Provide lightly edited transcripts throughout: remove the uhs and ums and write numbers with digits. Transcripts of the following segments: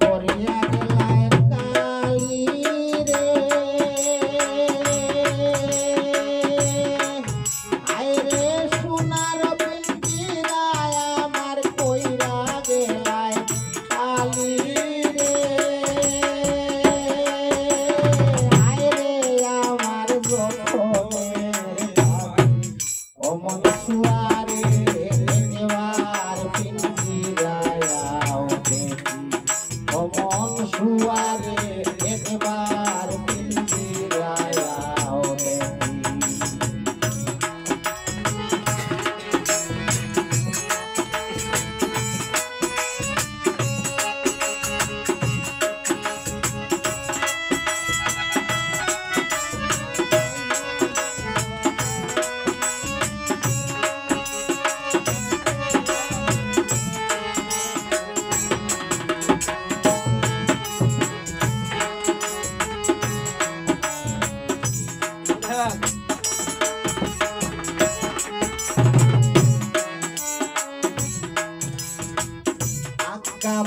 করিয়া গেলায় কালি রে আইরে সোনার পিঞ্জিরায় আমার কইরা গেলায় কালি রে আইরে আমার জখমের ও মন সুয়ারে এবার পিঞ্জিরায় দেখি ও মন সুয়ারে একবার পিঞ্জিরায় দেখি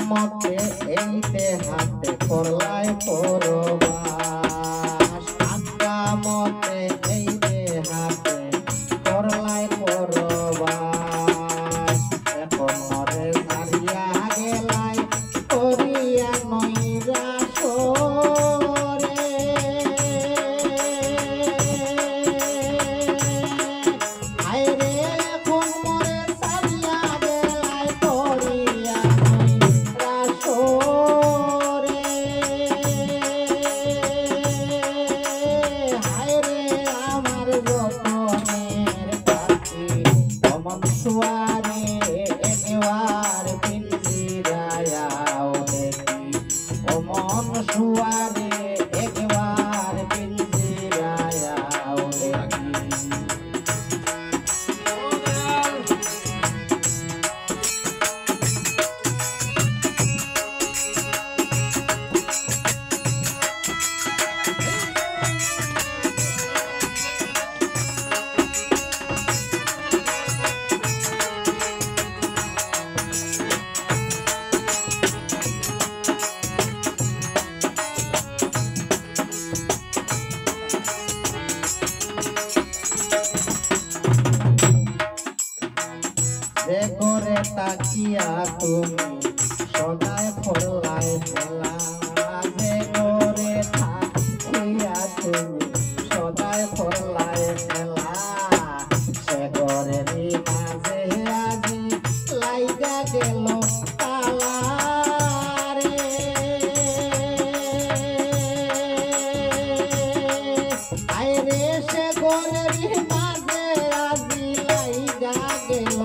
মতে এইতে হাতে করলাই পরবাস আজ্ঞা মতে এইতে হাতে করলাই পরবাস এখন মরে সারিয়া গেলাই করিয়া নইরা সরে আইরে এখন মরে সারিয়া গেলাই করিয়া সুয়ারে একবার পিঞ্জিরায় দেখি ও মন সুয়ারে একবার পিঞ্জিরায় দেখি যে করে তাকিয়া তুমি সদায় করলাই খেলা যে করে তাকিয়া তুমি সদায় করলাই খেলা সে করে মাঝে আজি লাইগা গেল তালা রে আইরে সে করে মাঝে আজি লাইগা গেল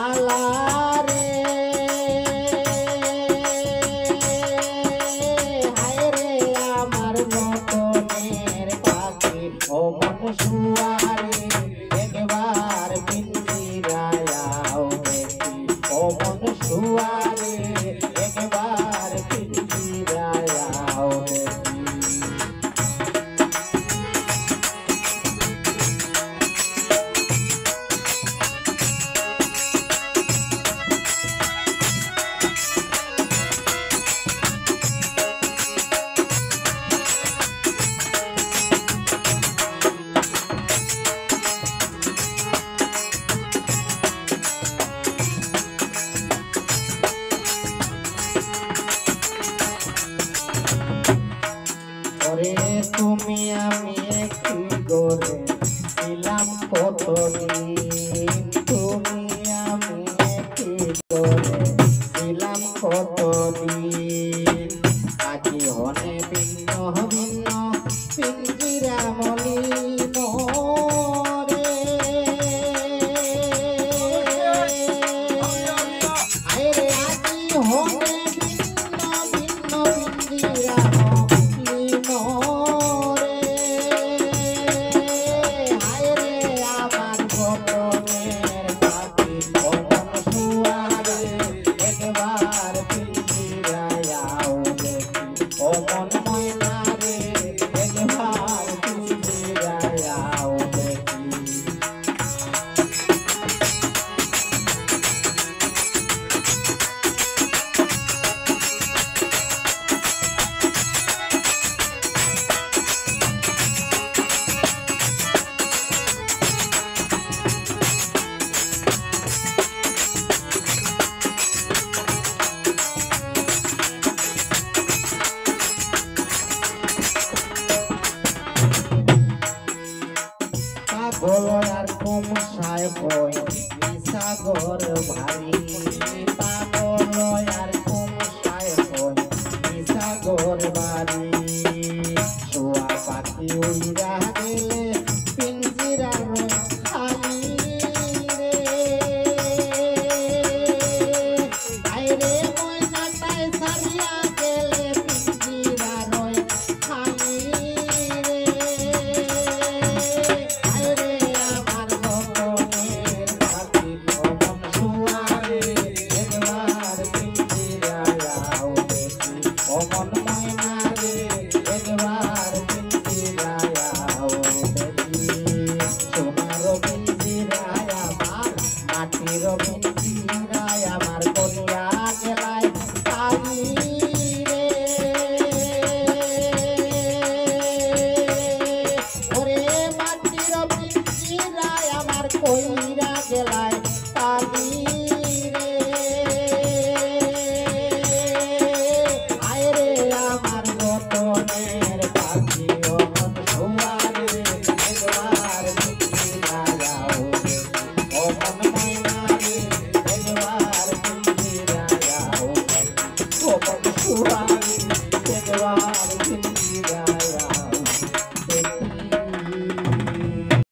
আলারে হায়রে আমার মতনের পাখি ও মন সুয়ারে একবার পিঞ্জিরায় দেখি ও মন সুয়ারে একবার পিঞ্জিরায় দেখি তুমি আমি একটি গরে ছিলাম কতদিন তুমি আমি একটি গরে ছিলাম কতদিন আজি হনে ভিন্ন ভিন্ন পিঞ্জিরা মলিন রে আইরে আজি হনে ভিন্ন ভিন্ন পিঞ্জিরা হারিয়া